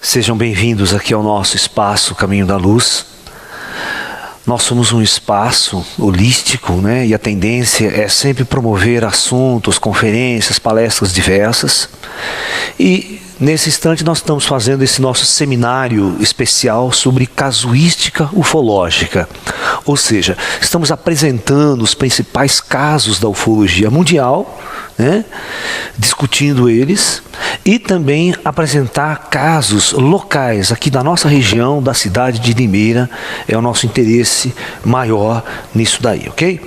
Sejam bem-vindos aqui ao nosso espaço Caminho da Luz. Nós somos um espaço holístico, né? E a tendência é sempre promover assuntos, conferências, palestras diversas. E nesse instante nós estamos fazendo esse nosso seminário especial sobre casuística ufológica. Ou seja, estamos apresentando os principais casos da ufologia mundial, né? Discutindo eles, e também apresentar casos locais aqui da nossa região, da cidade de Limeira. É o nosso interesse maior nisso daí, ok?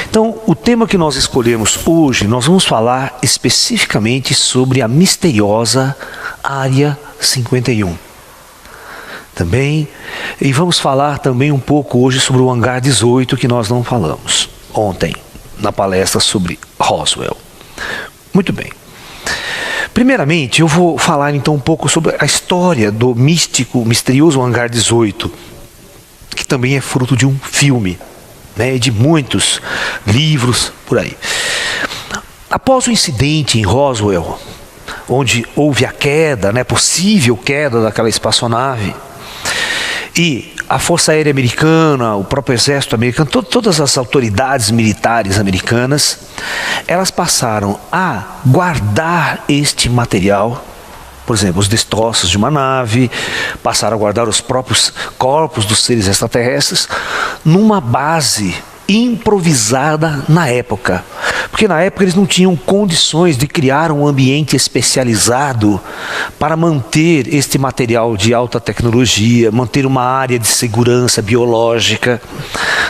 Então, o tema que nós escolhemos hoje, nós vamos falar especificamente sobre a misteriosa Área 51. Também, e vamos falar também um pouco hoje sobre o Hangar 18, que nós não falamos ontem, na palestra sobre Roswell. Muito bem. Primeiramente, eu vou falar então um pouco sobre a história do misterioso Hangar 18, que também é fruto de um filme, né, de muitos livros por aí. Após o incidente em Roswell, onde houve a queda, né, possível queda daquela espaçonave, e a Força Aérea Americana, o próprio Exército Americano, todas as autoridades militares americanas, elas passaram a guardar este material, por exemplo, os destroços de uma nave, passaram a guardar os próprios corpos dos seres extraterrestres, numa base improvisada na época. Porque na época eles não tinham condições de criar um ambiente especializado para manter este material de alta tecnologia, manter uma área de segurança biológica,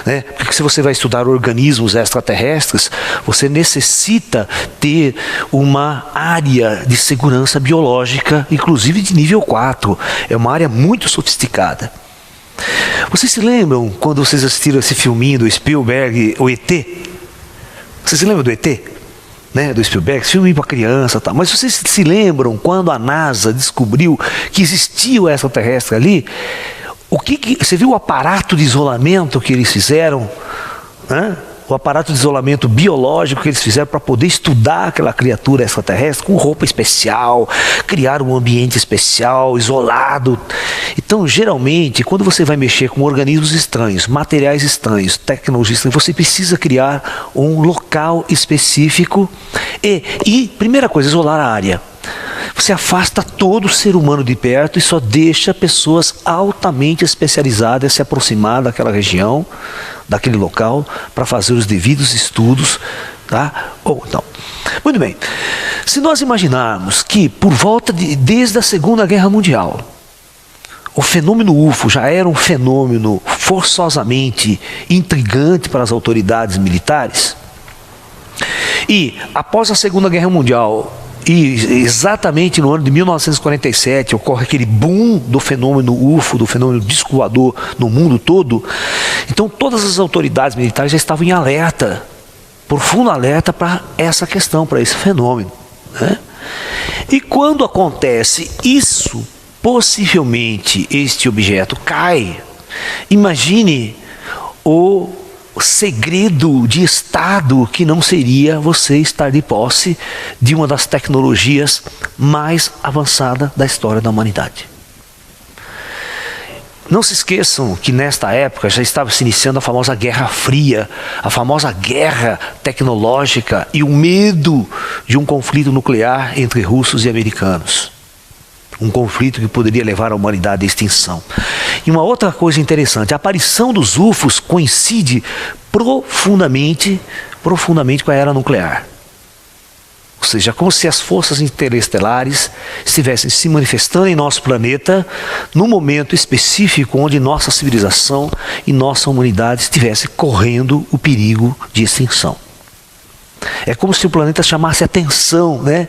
né? Porque se você vai estudar organismos extraterrestres, você necessita ter uma área de segurança biológica, inclusive de nível 4. É uma área muito sofisticada. Vocês se lembram quando vocês assistiram esse filminho do Spielberg, o ET? Vocês se lembram do ET? Né? Do Spielberg, esse filme para criança e tal. Mas vocês se lembram quando a NASA descobriu que existia o extraterrestre ali? Você viu o aparato de isolamento que eles fizeram? Né? O aparato de isolamento biológico que eles fizeram para poder estudar aquela criatura extraterrestre com roupa especial, criar um ambiente especial, isolado. Então, geralmente, quando você vai mexer com organismos estranhos, materiais estranhos, tecnologias estranhas, você precisa criar um local específico e primeira coisa, isolar a área. Você afasta todo ser humano de perto e só deixa pessoas altamente especializadas se aproximar daquela região, daquele local, para fazer os devidos estudos, tá? Então, muito bem. Se nós imaginarmos que por volta desde a Segunda Guerra Mundial, o fenômeno UFO já era um fenômeno forçosamente intrigante para as autoridades militares, e após a Segunda Guerra Mundial, e exatamente no ano de 1947 ocorre aquele boom do fenômeno UFO, do fenômeno disco voador no mundo todo. Então todas as autoridades militares já estavam em alerta, profundo alerta para essa questão, para esse fenômeno, né? E quando acontece isso, possivelmente este objeto cai, imagine o segredo de Estado que não seria você estar de posse de uma das tecnologias mais avançadas da história da humanidade. Não se esqueçam que nesta época já estava se iniciando a famosa Guerra Fria, a famosa guerra tecnológica e o medo de um conflito nuclear entre russos e americanos. Um conflito que poderia levar a humanidade à extinção. E uma outra coisa interessante, a aparição dos UFOs coincide profundamente com a era nuclear. Ou seja, como se as forças interestelares estivessem se manifestando em nosso planeta num momento específico onde nossa civilização e nossa humanidade estivessem correndo o perigo de extinção. É como se o planeta chamasse a atenção, né,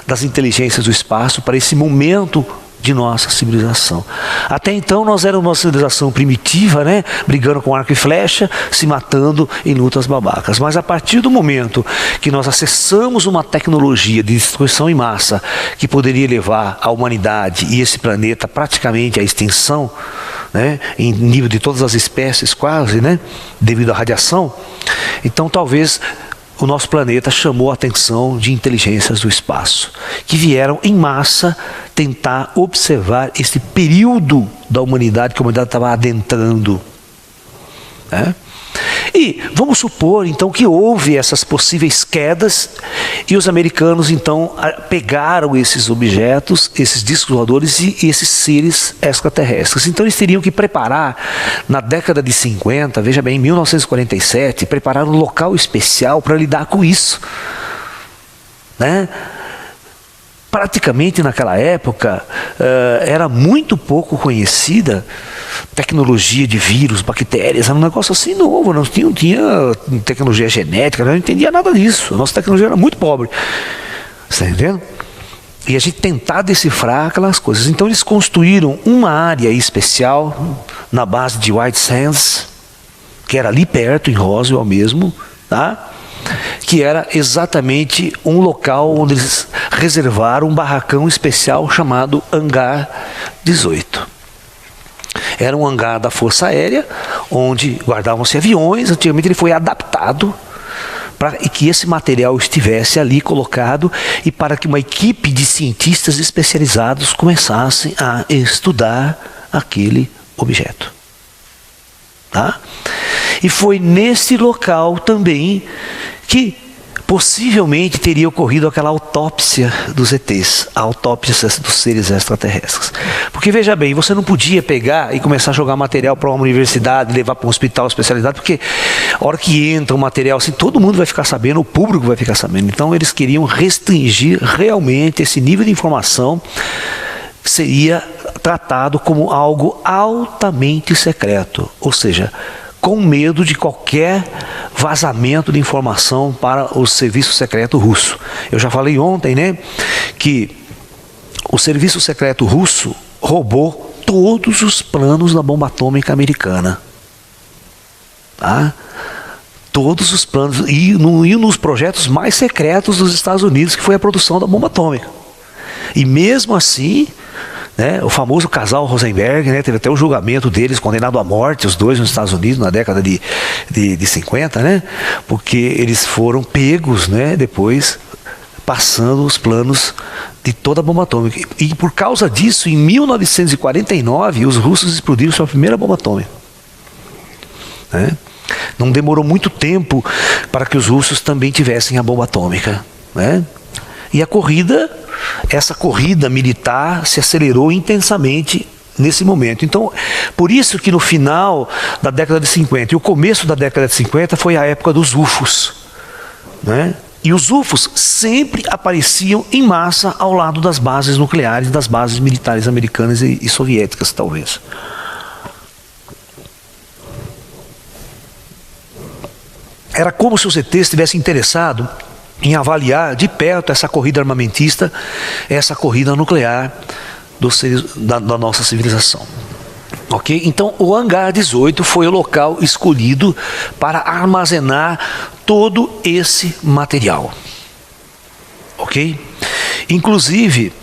das inteligências do espaço para esse momento de nossa civilização. Até então nós éramos uma civilização primitiva, né, brigando com arco e flecha, se matando em lutas babacas. Mas a partir do momento que nós acessamos uma tecnologia de destruição em massa que poderia levar a humanidade e esse planeta praticamente à extinção, né, em nível de todas as espécies quase, né, devido à radiação, então talvez o nosso planeta chamou a atenção de inteligências do espaço. que vieram em massa tentar observar esse período da humanidade que a humanidade estava adentrando, né? E vamos supor então que houve essas possíveis quedas e os americanos então pegaram esses objetos, esses discos voadores e esses seres extraterrestres. Então eles teriam que preparar na década de 50, veja bem, em 1947, preparar um local especial para lidar com isso, né? Praticamente naquela época era muito pouco conhecida tecnologia de vírus, bactérias, era um negócio assim novo, não tinha tecnologia genética, não entendia nada disso, a nossa tecnologia era muito pobre, você está entendendo? E a gente tentar decifrar aquelas coisas. Então eles construíram uma área especial na base de White Sands, que era ali perto, em Roswell mesmo, tá? Que era exatamente um local onde eles reservaram um barracão especial chamado Hangar 18. Era um hangar da Força Aérea, onde guardavam-se aviões. Antigamente ele foi adaptado para que esse material estivesse ali colocado e para que uma equipe de cientistas especializados começassem a estudar aquele objeto. Tá? E foi nesse local também que possivelmente teria ocorrido aquela autópsia dos ETs, a autópsia dos seres extraterrestres. Porque veja bem, você não podia pegar e começar a jogar material para uma universidade, levar para um hospital especializado, porque a hora que entra um material assim, todo mundo vai ficar sabendo, o público vai ficar sabendo. Então eles queriam restringir realmente esse nível de informação, que seria tratado como algo altamente secreto, ou seja, com medo de qualquer vazamento de informação para o serviço secreto russo. Eu já falei ontem, né, que o serviço secreto russo roubou todos os planos da bomba atômica americana. Tá? Todos os planos, e nos projetos mais secretos dos Estados Unidos, que foi a produção da bomba atômica. E mesmo assim, né, o famoso casal Rosenberg, né, teve até o julgamento deles, condenado à morte, os dois nos Estados Unidos, na década de 50, né, porque eles foram pegos, né, depois passando os planos de toda a bomba atômica. E por causa disso, em 1949, os russos explodiram sua primeira bomba atômica. Né? Não demorou muito tempo para que os russos também tivessem a bomba atômica. Né? E essa corrida militar se acelerou intensamente nesse momento. Então, por isso que no final da década de 50 e o começo da década de 50 foi a época dos UFOs. Né? E os UFOs sempre apareciam em massa ao lado das bases nucleares, das bases militares americanas e soviéticas, talvez. Era como se os ETs estivessem interessados em avaliar de perto essa corrida armamentista, essa corrida nuclear da nossa civilização. Ok? Então, o Hangar 18 foi o local escolhido para armazenar todo esse material. Ok? Inclusive,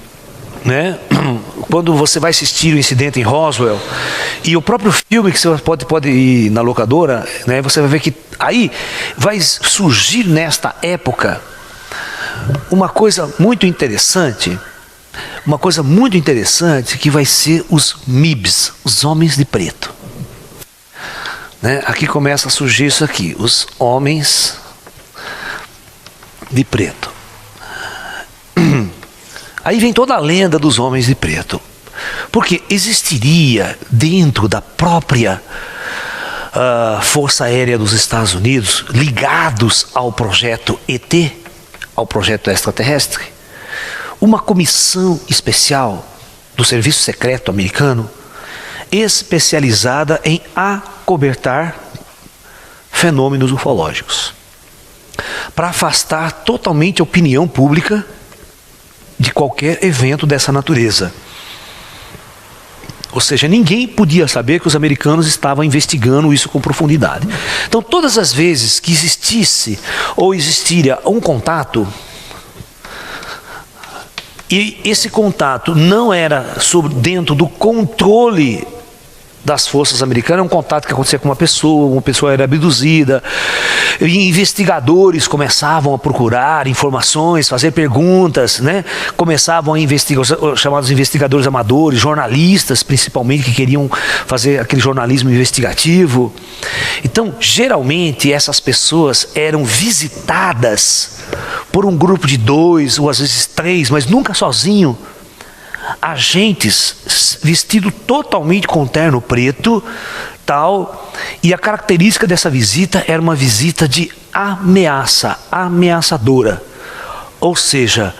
né, quando você vai assistir o incidente em Roswell, e o próprio filme que você pode ir na locadora, né, você vai ver que aí vai surgir nesta época uma coisa muito interessante, que vai ser os MIBs, os homens de preto. Né? Aqui começa a surgir isso aqui, os homens de preto. Aí vem toda a lenda dos homens de preto. Porque existiria dentro da própria Força Aérea dos Estados Unidos, ligados ao projeto ET, ao projeto extraterrestre, uma comissão especial do Serviço Secreto americano, especializada em acobertar fenômenos ufológicos, para afastar totalmente a opinião pública de qualquer evento dessa natureza. Ou seja, ninguém podia saber que os americanos estavam investigando isso com profundidade. Então, todas as vezes que existisse ou existiria um contato, e esse contato não era dentro do controle das forças americanas, um contato que acontecia com uma pessoa era abduzida, e investigadores começavam a procurar informações, fazer perguntas, né? Começavam a investigar, os chamados investigadores amadores, jornalistas principalmente, que queriam fazer aquele jornalismo investigativo. Então, geralmente, essas pessoas eram visitadas por um grupo de 2 ou às vezes 3, mas nunca sozinho. Agentes vestidos totalmente com terno preto, tal, e a característica dessa visita era uma visita de ameaça, ameaçadora. Ou seja,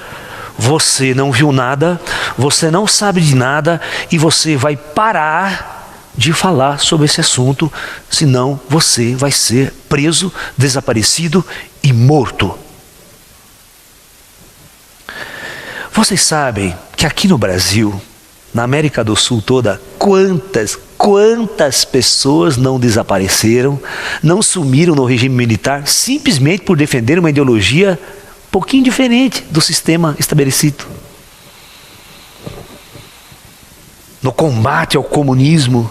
você não viu nada, você não sabe de nada e você vai parar de falar sobre esse assunto, senão você vai ser preso, desaparecido e morto. Vocês sabem que aqui no Brasil, na América do Sul toda, quantas pessoas não desapareceram, não sumiram no regime militar, simplesmente por defender uma ideologia um pouquinho diferente do sistema estabelecido. No combate ao comunismo,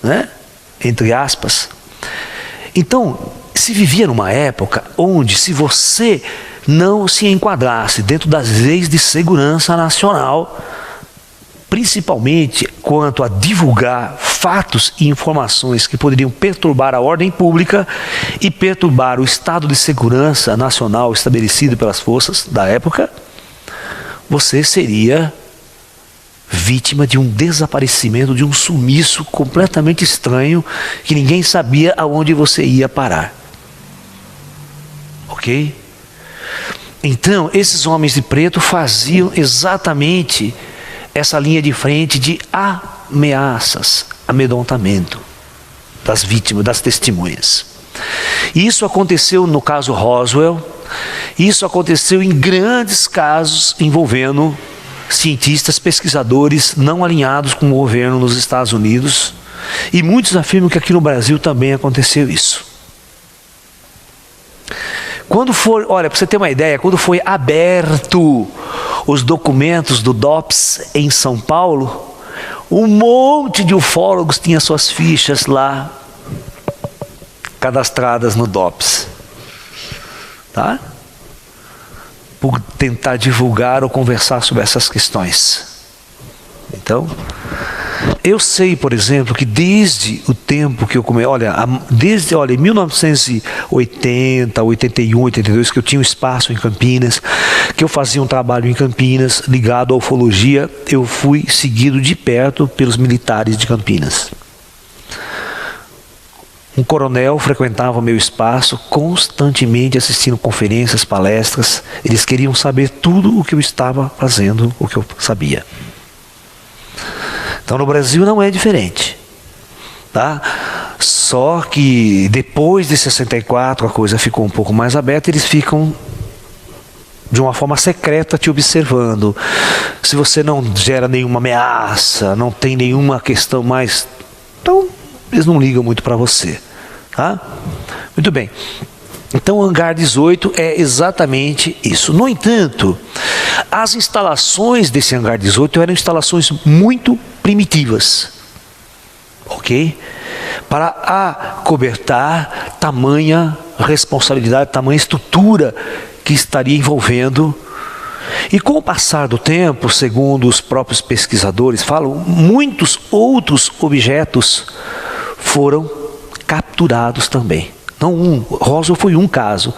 né? Entre aspas. Então, se vivia numa época onde, se você não se enquadrasse dentro das leis de segurança nacional, principalmente quanto a divulgar fatos e informações que poderiam perturbar a ordem pública e perturbar o estado de segurança nacional estabelecido pelas forças da época, você seria vítima de um desaparecimento, de um sumiço completamente estranho, que ninguém sabia aonde você ia parar. Ok? Então, esses homens de preto faziam exatamente essa linha de frente de ameaças, amedrontamento das vítimas, das testemunhas. Isso aconteceu no caso Roswell, isso aconteceu em grandes casos envolvendo cientistas, pesquisadores não alinhados com o governo nos Estados Unidos, e muitos afirmam que aqui no Brasil também aconteceu isso. Olha, para você ter uma ideia, quando foi aberto os documentos do DOPS em São Paulo, um monte de ufólogos tinha suas fichas lá cadastradas no DOPS, tá? Por tentar divulgar ou conversar sobre essas questões. Então, eu sei, por exemplo, que desde o tempo que eu comecei, em 1980, 81, 82, que eu tinha um espaço em Campinas, que eu fazia um trabalho em Campinas ligado à ufologia, eu fui seguido de perto pelos militares de Campinas. Um coronel frequentava meu espaço constantemente assistindo conferências, palestras. Eles queriam saber tudo o que eu estava fazendo, o que eu sabia. Então no Brasil não é diferente, tá? Só que depois de 64 a coisa ficou um pouco mais aberta, eles ficam de uma forma secreta te observando. Se você não gera nenhuma ameaça, não tem nenhuma questão mais, então eles não ligam muito para você, tá? Muito bem. Então o hangar 18 é exatamente isso. No entanto, as instalações desse hangar 18 eram instalações muito primitivas, ok? Para acobertar tamanha responsabilidade, tamanha estrutura que estaria envolvendo. E com o passar do tempo, segundo os próprios pesquisadores falam, muitos outros objetos foram capturados também. Não um, Roswell foi um caso.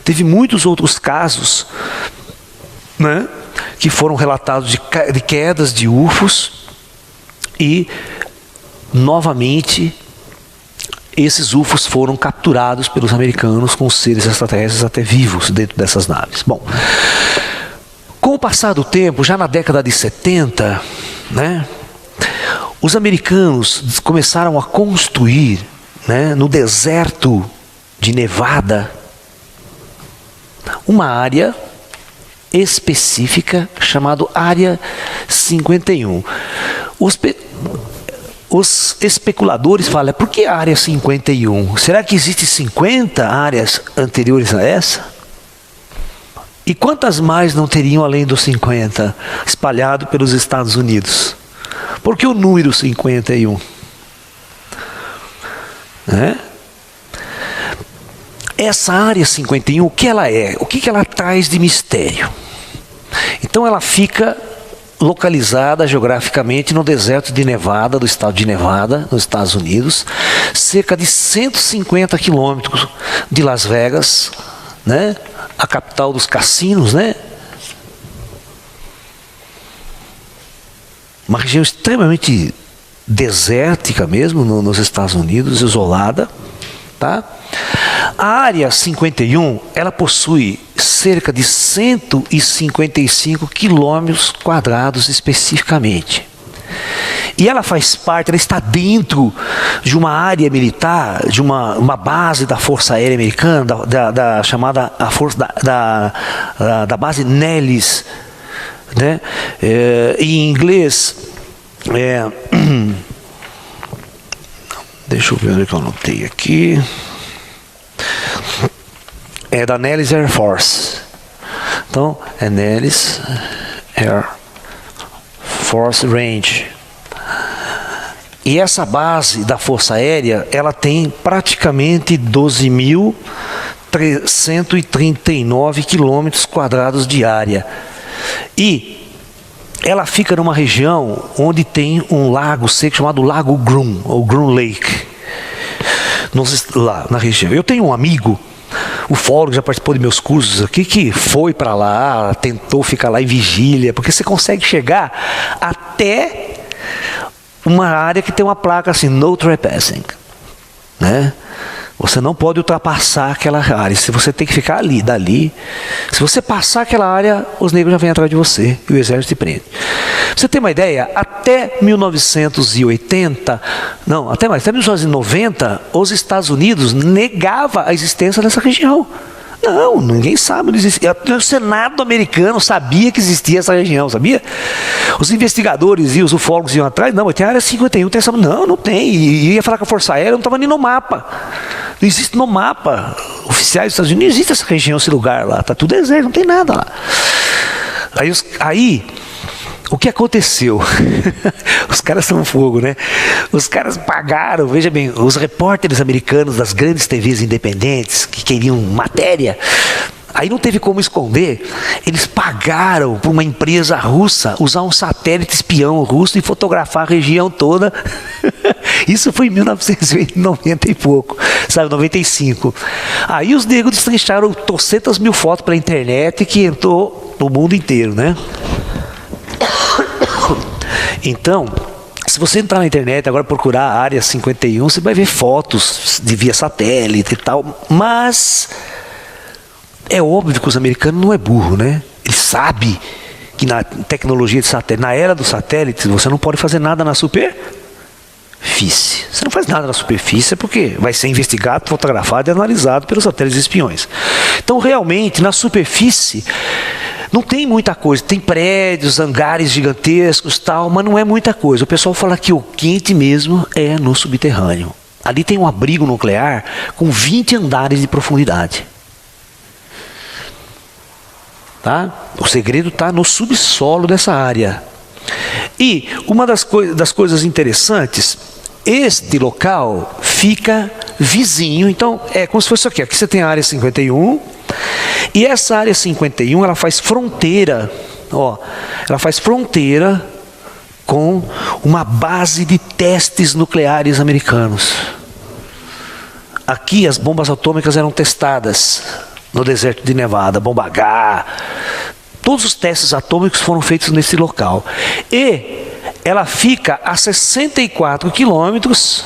Teve muitos outros casos, né, que foram relatados de quedas de UFOs e, novamente, esses UFOs foram capturados pelos americanos com seres extraterrestres até vivos dentro dessas naves. Bom, com o passar do tempo, já na década de 70, né, os americanos começaram a construir, né, no deserto de Nevada, uma área específica chamada Área 51. Os especuladores falam, por que a Área 51? Será que existem 50 áreas anteriores a essa? E quantas mais não teriam além dos 50, espalhado pelos Estados Unidos? Por que o número 51? né? Essa área 51, o que ela é? O que ela traz de mistério? Então ela fica localizada geograficamente no deserto de Nevada, do estado de Nevada, nos Estados Unidos, cerca de 150 quilômetros de Las Vegas, né? A capital dos cassinos, né? Uma região extremamente desértica mesmo nos Estados Unidos, isolada, tá? A área 51, ela possui cerca de 155 quilômetros quadrados especificamente. E ela faz parte, ela está dentro de uma área militar, de uma base da Força Aérea Americana, da chamada a força da base Nellis, né? Em inglês, deixa eu ver onde que eu anotei aqui. É da Nellis Air Force. Então, é Nellis Air Force Range. E essa base da Força Aérea, ela tem praticamente 12.339 quilômetros quadrados de área. E ela fica numa região onde tem um lago seco chamado Lago Groom, ou Groom Lake. Lá na região. Eu tenho um amigo, ufólogo, que já participou de meus cursos aqui, que foi para lá, tentou ficar lá em vigília, porque você consegue chegar até uma área que tem uma placa assim, no trespassing, né? Você não pode ultrapassar aquela área. Se você tem que ficar dali. Se você passar aquela área, os negros já vêm atrás de você e o exército te prende. Pra você ter uma ideia, até 1980, não, até 1990, os Estados Unidos negavam a existência dessa região. Não, ninguém sabe, não existia. O Senado americano sabia que existia essa região, sabia? Os investigadores e os ufólogos iam atrás, não, mas tem a área 51, tem essa. Não, não tem. E ia falar com a Força Aérea, não estava nem no mapa. Não existe no mapa oficiais dos Estados Unidos, não existe essa região, esse lugar lá. Está tudo deserto, não tem nada lá. Aí o que aconteceu? Os caras são fogo, né? Os caras pagaram, veja bem, os repórteres americanos das grandes TVs independentes que queriam matéria, aí não teve como esconder, eles pagaram para uma empresa russa usar um satélite espião russo e fotografar a região toda. Isso foi em 1990 e pouco, sabe, 95. Aí os negros destrincharam 200 mil fotos pela internet que entrou no mundo inteiro, né? Então, se você entrar na internet agora procurar a área 51, você vai ver fotos de via satélite e tal, mas é óbvio que os americanos não é burro, né? Ele sabe que na tecnologia de satélite, na era dos satélites, você não pode fazer nada na superfície. Você não faz nada na superfície porque vai ser investigado, fotografado e analisado pelos satélites espiões. Então, realmente, na superfície não tem muita coisa, tem prédios, hangares gigantescos, tal, mas não é muita coisa. O pessoal fala que o quente mesmo é no subterrâneo. Ali tem um abrigo nuclear com 20 andares de profundidade. Tá? O segredo está no subsolo dessa área. E uma das coisas interessantes, este local fica vizinho, então é como se fosse aqui. Aqui você tem a área 51. E essa área 51, ela faz fronteira, ela faz fronteira com uma base de testes nucleares americanos. Aqui as bombas atômicas eram testadas no deserto de Nevada, bomba H. Todos os testes atômicos foram feitos nesse local. E ela fica a 64 quilômetros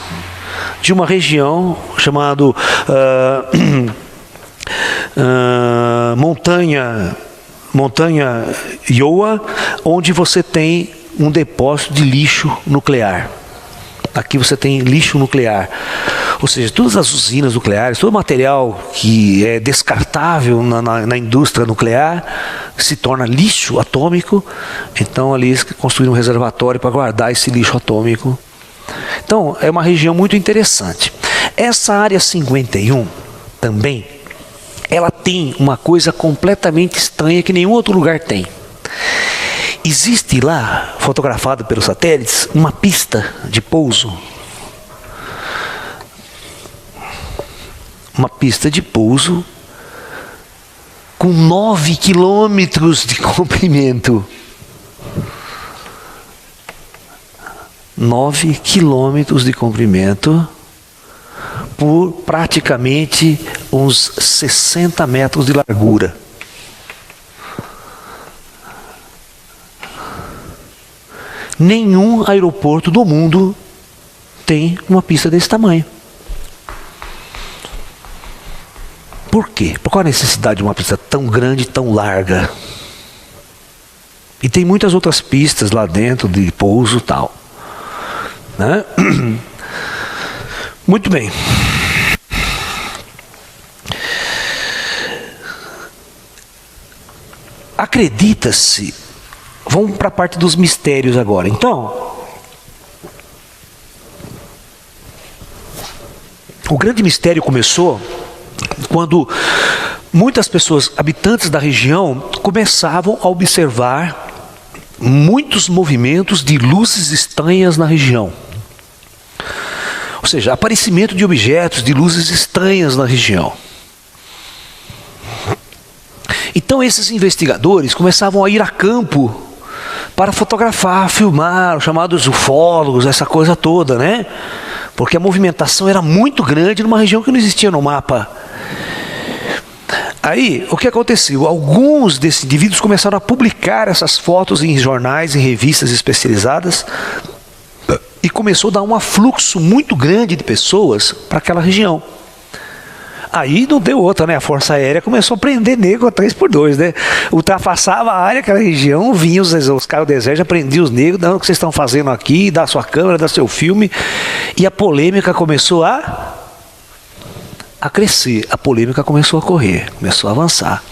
de uma região chamada Montanha Iowa, onde você tem um depósito de lixo nuclear. Aqui você tem lixo nuclear, ou seja, todas as usinas nucleares, todo o material que é descartável na indústria nuclear se torna lixo atômico. Então ali eles construíram um reservatório para guardar esse lixo atômico. Então é uma região muito interessante. Essa área 51 também, ela tem uma coisa completamente estranha que nenhum outro lugar tem. Existe lá, fotografado pelos satélites, uma pista de pouso. uma pista de pouso com 9 quilômetros de comprimento. 9 quilômetros de comprimento por praticamente uns 60 metros de largura. Nenhum aeroporto do mundo tem uma pista desse tamanho. Por quê? Por qual a necessidade de uma pista tão grande e tão larga? E tem muitas outras pistas lá dentro de pouso e tal, né? Muito bem. Acredita-se, vamos para a parte dos mistérios agora. Então, o grande mistério começou quando muitas pessoas, habitantes da região, começavam a observar muitos movimentos de luzes estranhas na região. Ou seja, aparecimento de objetos, de luzes estranhas na região. Então esses investigadores começavam a ir a campo para fotografar, filmar, os chamados ufólogos, essa coisa toda, né? Porque a movimentação era muito grande numa região que não existia no mapa. Aí, o que aconteceu? Alguns desses indivíduos começaram a publicar essas fotos em jornais, em revistas especializadas, e começou a dar um afluxo muito grande de pessoas para aquela região. Aí não deu outra, né? A Força Aérea começou a prender negro a 3x2, né? Ultrapassava a área, aquela região, vinham os caras do exército, prendiam os negros, dando o que vocês estão fazendo aqui, dá sua câmera, dá seu filme, e a polêmica começou a crescer, a polêmica começou a correr, começou a avançar.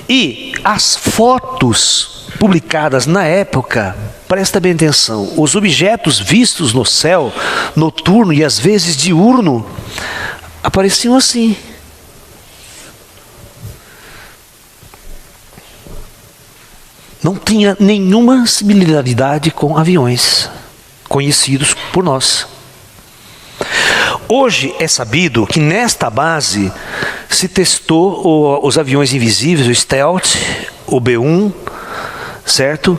E as fotos publicadas na época, presta bem atenção, os objetos vistos no céu noturno e às vezes diurno apareciam assim. Não tinha nenhuma similaridade com aviões conhecidos por nós. Hoje é sabido que nesta base se testou os aviões invisíveis, o Stealth, o B-1, certo?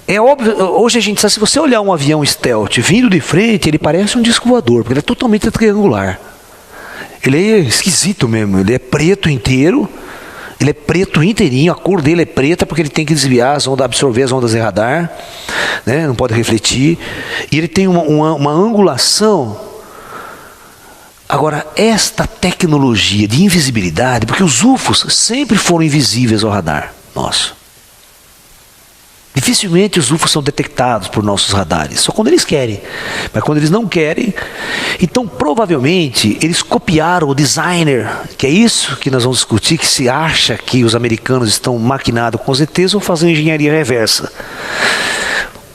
É óbvio, hoje a gente sabe, se você olhar um avião Stealth vindo de frente, ele parece um disco voador, porque ele é totalmente triangular. Ele é esquisito mesmo, ele é preto inteiro, ele é preto inteirinho, a cor dele é preta porque ele tem que desviar as ondas, absorver as ondas de radar, né? Não pode refletir, e ele tem uma angulação. Agora, esta tecnologia de invisibilidade, porque os UFOs sempre foram invisíveis ao radar nosso. Dificilmente os UFOs são detectados por nossos radares, só quando eles querem. Mas quando eles não querem, então provavelmente eles copiaram o designer, que é isso que nós vamos discutir, que se acha que os americanos estão maquinados com os ETs ou fazendo engenharia reversa.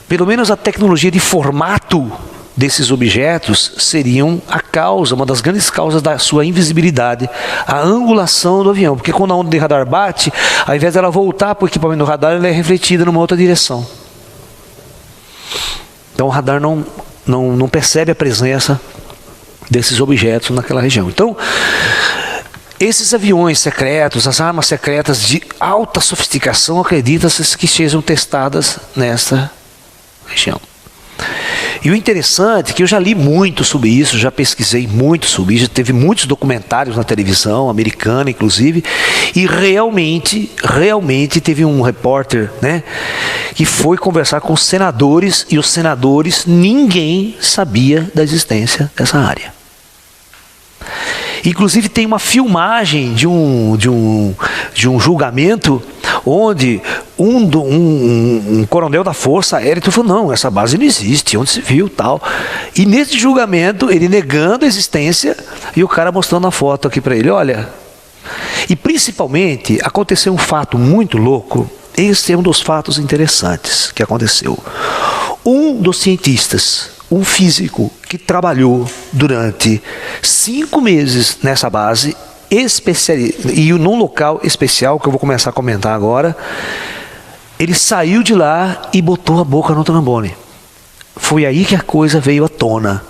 Pelo menos a tecnologia de formato desses objetos seriam a causa, uma das grandes causas da sua invisibilidade, a angulação do avião, porque quando a onda de radar bate, ao invés dela voltar para o equipamento do radar, ela é refletida numa outra direção. Então o radar não percebe a presença desses objetos naquela região. Então, esses aviões secretos, as armas secretas de alta sofisticação, acredita-se que sejam testadas nessa região. E o interessante é que eu já li muito sobre isso, já pesquisei muito sobre isso, teve muitos documentários na televisão, americana inclusive, e realmente teve um repórter, né, que foi conversar com os senadores, e os senadores, ninguém sabia da existência dessa área. Inclusive tem uma filmagem de um julgamento onde um coronel da Força Aérea falou, não, essa base não existe, onde se viu, tal. E nesse julgamento, ele negando a existência, e o cara mostrando a foto aqui para ele, olha. E principalmente, aconteceu um fato muito louco, esse é um dos fatos interessantes que aconteceu. Um dos cientistas, um físico que trabalhou durante 5 meses nessa base, e num local especial, que eu vou começar a comentar agora, ele saiu de lá e botou a boca no trombone. Foi aí que a coisa veio à tona.